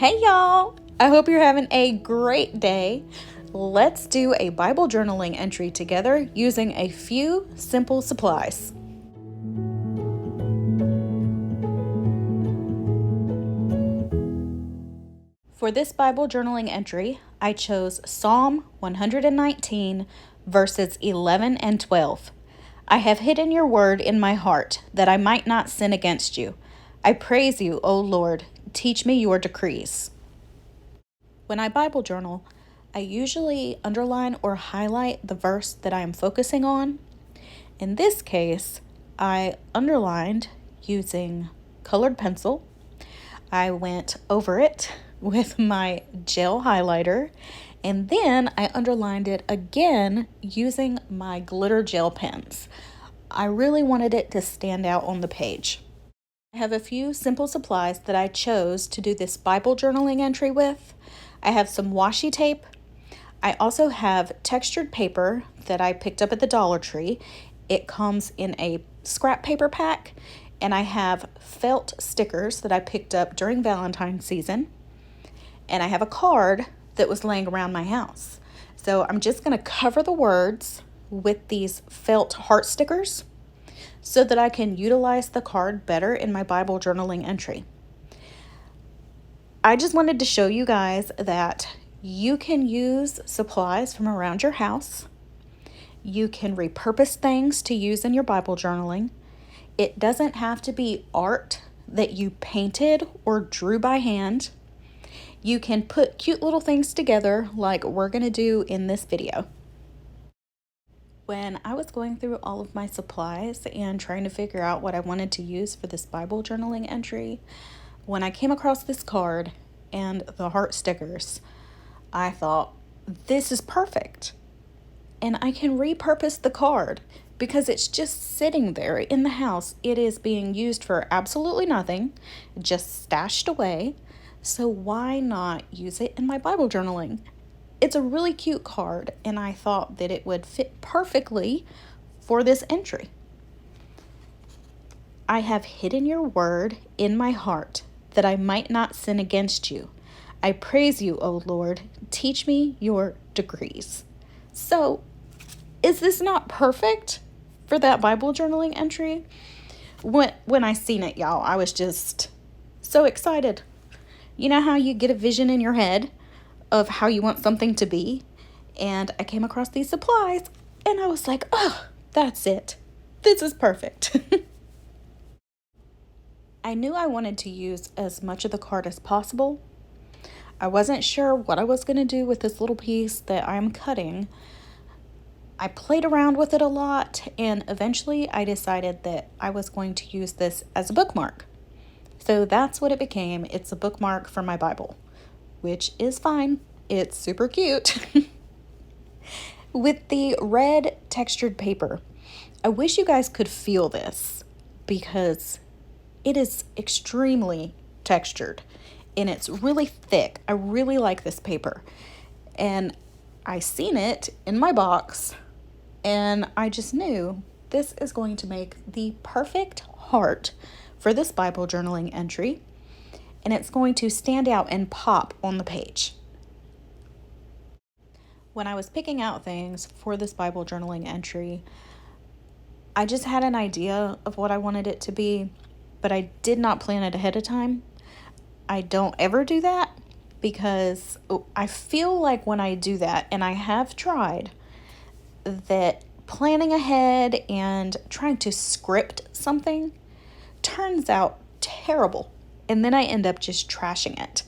Hey y'all! I hope you're having a great day. Let's do a Bible journaling entry together using a few simple supplies. For this Bible journaling entry, I chose Psalm 119, verses 11 and 12. I have hidden your word in my heart, that I might not sin against you. I praise you, O Lord. Teach me your decrees. When I Bible journal, I usually underline or highlight the verse that I am focusing on. In this case, I underlined using colored pencil. I went over it with my gel highlighter, and then I underlined it again using my glitter gel pens. I really wanted it to stand out on the page. I have a few simple supplies that I chose to do this Bible journaling entry with. I have some washi tape. I also have textured paper that I picked up at the Dollar Tree. It comes in a scrap paper pack, and I have felt stickers that I picked up during Valentine's season. And I have a card that was laying around my house. So I'm just going to cover the words with these felt heart stickers so that I can utilize the card better in my Bible journaling entry. I just wanted to show you guys that you can use supplies from around your house. You can repurpose things to use in your Bible journaling. It doesn't have to be art that you painted or drew by hand. You can put cute little things together like we're going to do in this video. When I was going through all of my supplies and trying to figure out what I wanted to use for this Bible journaling entry, when I came across this card and the heart stickers, I thought, this is perfect. And I can repurpose the card because it's just sitting there in the house. It is being used for absolutely nothing, just stashed away. So why not use it in my Bible journaling? It's a really cute card, and I thought that it would fit perfectly for this entry. I have hidden your word in my heart, that I might not sin against you. I praise you, O Lord. Teach me your decrees. So, is this not perfect for that Bible journaling entry? When I seen it, y'all, I was just so excited. You know how you get a vision in your head of how you want something to be? And I came across these supplies, and I was like, oh, that's it. This is perfect. I knew I wanted to use as much of the card as possible. I wasn't sure what I was going to do with this little piece that I'm cutting. I played around with it a lot, and eventually I decided that I was going to use this as a bookmark. So that's what it became. It's a bookmark for my Bible, which is fine. It's super cute. With the red textured paper, I wish you guys could feel this because it is extremely textured and it's really thick. I really like this paper. And I seen it in my box and I just knew this is going to make the perfect heart for this Bible journaling entry. And it's going to stand out and pop on the page. When I was picking out things for this Bible journaling entry, I just had an idea of what I wanted it to be, but I did not plan it ahead of time. I don't ever do that because I feel like when I do that, and I have tried, that planning ahead and trying to script something turns out terrible. And then I end up just trashing it.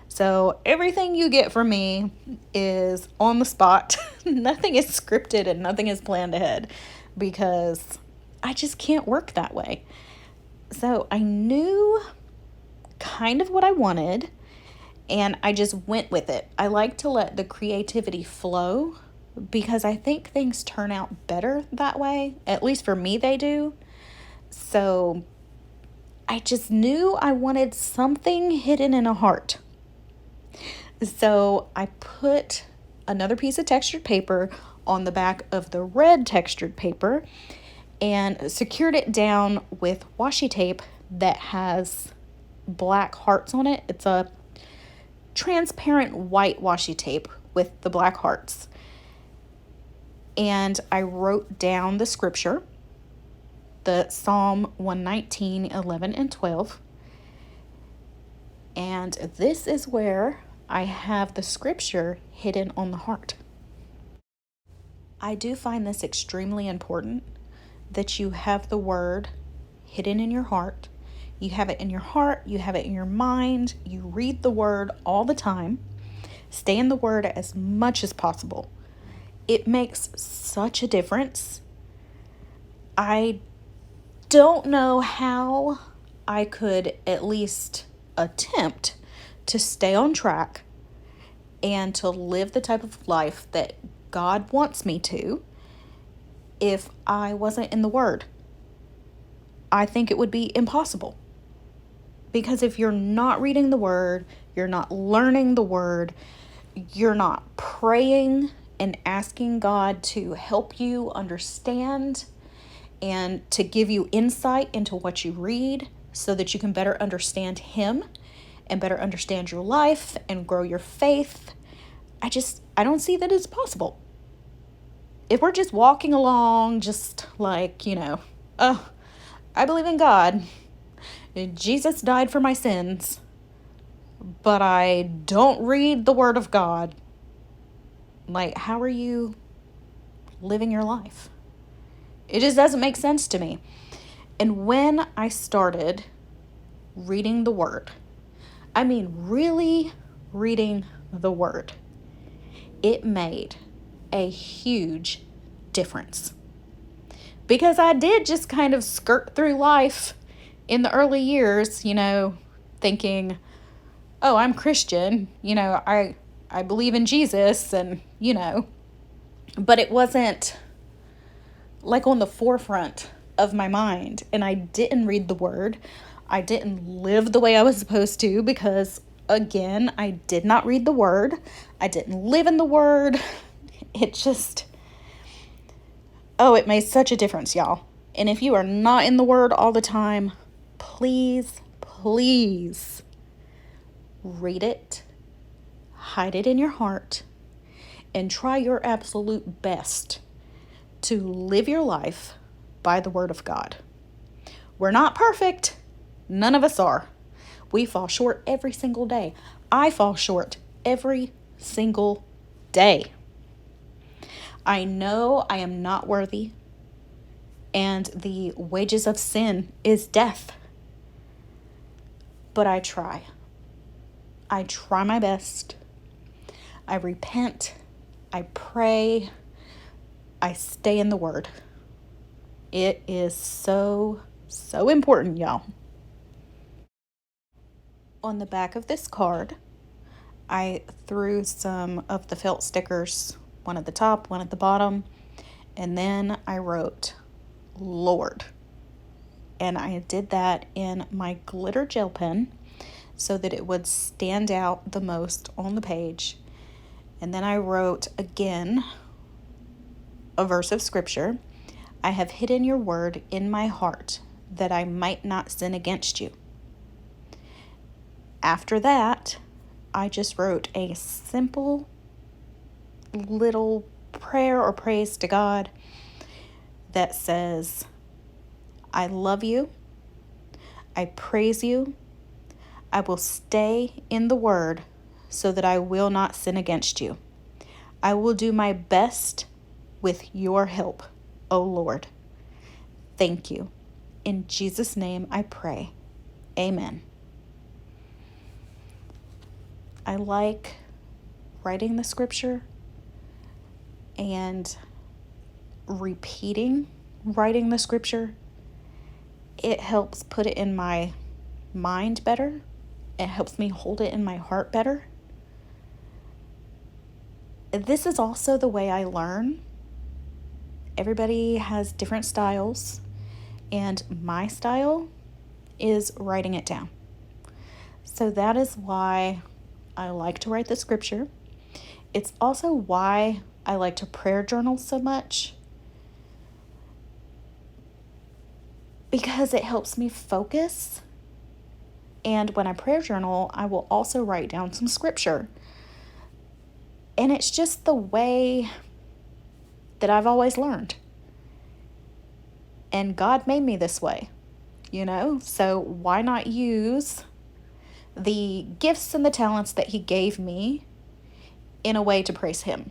So everything you get from me is on the spot. Nothing is scripted and nothing is planned ahead because I just can't work that way. So I knew kind of what I wanted and I just went with it. I like to let the creativity flow because I think things turn out better that way. At least for me, they do. So I just knew I wanted something hidden in a heart. So I put another piece of textured paper on the back of the red textured paper and secured it down with washi tape that has black hearts on it. It's a transparent white washi tape with the black hearts. And I wrote down the scripture, the Psalm 119, 11, and 12. And this is where I have the scripture hidden on the heart. I do find this extremely important, that you have the word hidden in your heart. You have it in your heart, you have it in your mind, you read the word all the time. Stay in the word as much as possible. It makes such a difference. I don't know how I could at least attempt to stay on track and to live the type of life that God wants me to if I wasn't in the Word. I think it would be impossible. Because if you're not reading the Word, you're not learning the Word, you're not praying and asking God to help you understand and to give you insight into what you read so that you can better understand Him and better understand your life and grow your faith, I don't see that it's possible. If we're just walking along, just like, oh, I believe in God, Jesus died for my sins, but I don't read the Word of God, like, how are you living your life? It just doesn't make sense to me. And when I started reading the Word, I mean really reading the Word, it made a huge difference. Because I did just kind of skirt through life in the early years, thinking, oh, I'm Christian, I believe in Jesus, and, but it wasn't like on the forefront of my mind. And I didn't read the Word. I didn't live the way I was supposed to because, again, I did not read the Word. I didn't live in the Word. It made such a difference, y'all. And if you are not in the Word all the time, please, please read it, hide it in your heart, and try your absolute best to live your life by the Word of God. We're not perfect. None of us are. We fall short every single day. I fall short every single day. I know I am not worthy, and the wages of sin is death. But I try. I try my best. I repent. I pray. I stay in the Word. It is so, so important, y'all. On the back of this card, I threw some of the felt stickers, one at the top, one at the bottom, and then I wrote Lord. And I did that in my glitter gel pen so that it would stand out the most on the page. And then I wrote again a verse of scripture. I have hidden your word in my heart that I might not sin against you. After that, I just wrote a simple little prayer or praise to God that says, I love you. I praise you. I will stay in the word so that I will not sin against you. I will do my best with your help, O Lord. Thank you. In Jesus' name I pray. Amen. I like writing the scripture and repeating writing the scripture. It helps put it in my mind better. It helps me hold it in my heart better. This is also the way I learn. Everybody has different styles, and my style is writing it down. So that is why I like to write the scripture. It's also why I like to prayer journal so much, because it helps me focus And when I prayer journal, I will also write down some scripture. And it's just the way that I've always learned. And God made me this way, So why not use the gifts and the talents that He gave me in a way to praise Him?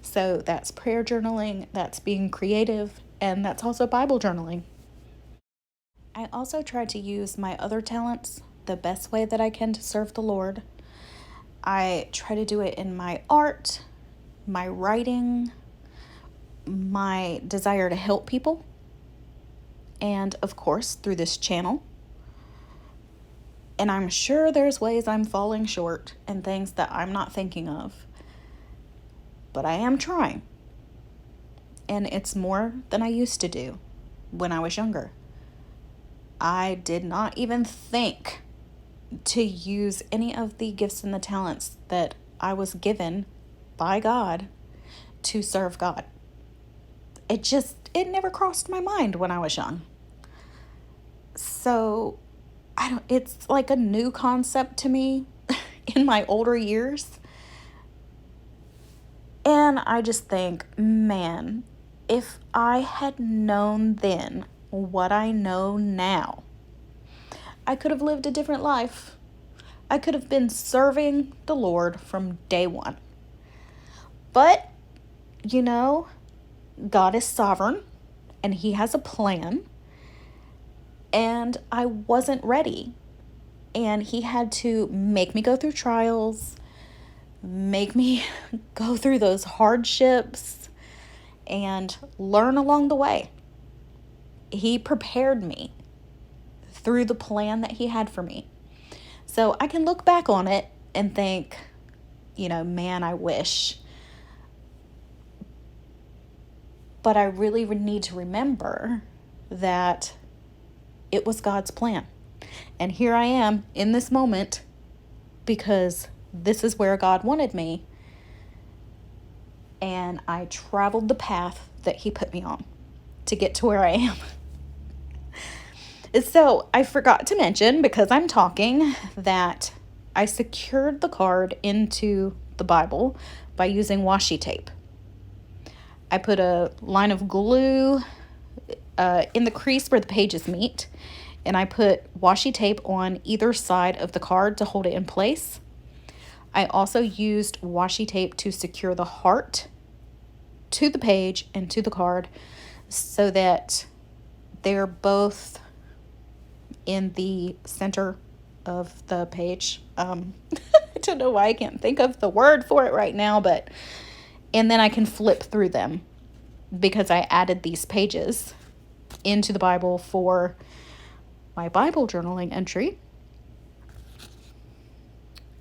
So that's prayer journaling, that's being creative, and that's also Bible journaling. I also try to use my other talents the best way that I can to serve the Lord. I try to do it in my art, my writing, my desire to help people, and of course through this channel. And I'm sure there's ways I'm falling short and things that I'm not thinking of, but I am trying. And it's more than I used to do when I was younger. I did not even think to use any of the gifts and the talents that I was given by God to serve God. It never crossed my mind when I was young. So it's like a new concept to me in my older years. And I just think, man, if I had known then what I know now, I could have lived a different life. I could have been serving the Lord from day one. But, God is sovereign and He has a plan. And I wasn't ready. And He had to make me go through trials, make me go through those hardships, and learn along the way. He prepared me through the plan that He had for me. So I can look back on it and think, man, I wish. But I really need to remember that it was God's plan. And here I am in this moment because this is where God wanted me. And I traveled the path that He put me on to get to where I am. So I forgot to mention, because I'm talking, that I secured the card into the Bible by using washi tape. I put a line of glue in the crease where the pages meet, and I put washi tape on either side of the card to hold it in place. I also used washi tape to secure the heart to the page and to the card so that they're both in the center of the page. I don't know why I can't think of the word for it right now, and then I can flip through them because I added these pages into the Bible for my Bible journaling entry.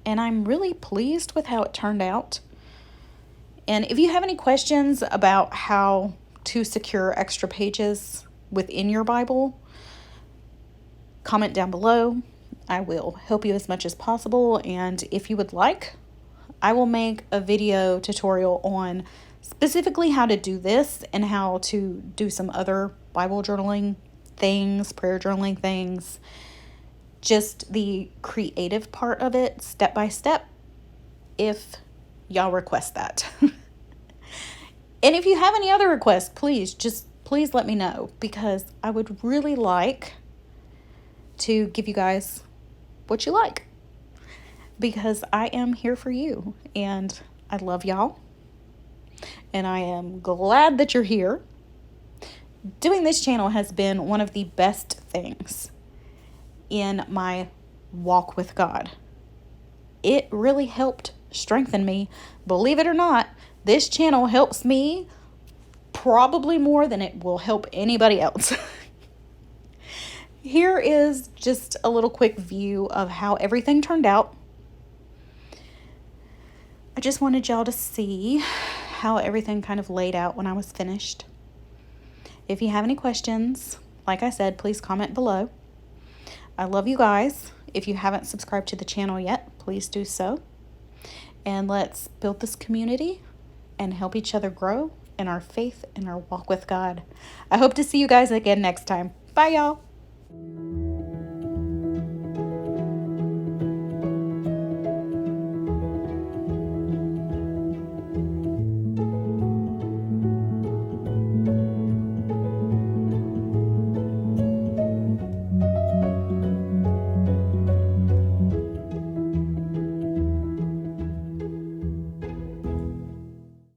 And I'm really pleased with how it turned out. And if you have any questions about how to secure extra pages within your Bible, comment down below. I will help you as much as possible. And if you would like, I will make a video tutorial on specifically how to do this and how to do some other Bible journaling things, prayer journaling things, just the creative part of it, step by step, if y'all request that. And if you have any other requests, please let me know, because I would really like to give you guys what you like, because I am here for you and I love y'all. And I am glad that you're here. Doing this channel has been one of the best things in my walk with God. It really helped strengthen me. Believe it or not, this channel helps me probably more than it will help anybody else. Here is just a little quick view of how everything turned out. I just wanted y'all to see how everything kind of laid out when I was finished. If you have any questions, like I said, please comment below. I love you guys. If you haven't subscribed to the channel yet, please do so. And let's build this community and help each other grow in our faith and our walk with God. I hope to see you guys again next time. Bye, y'all.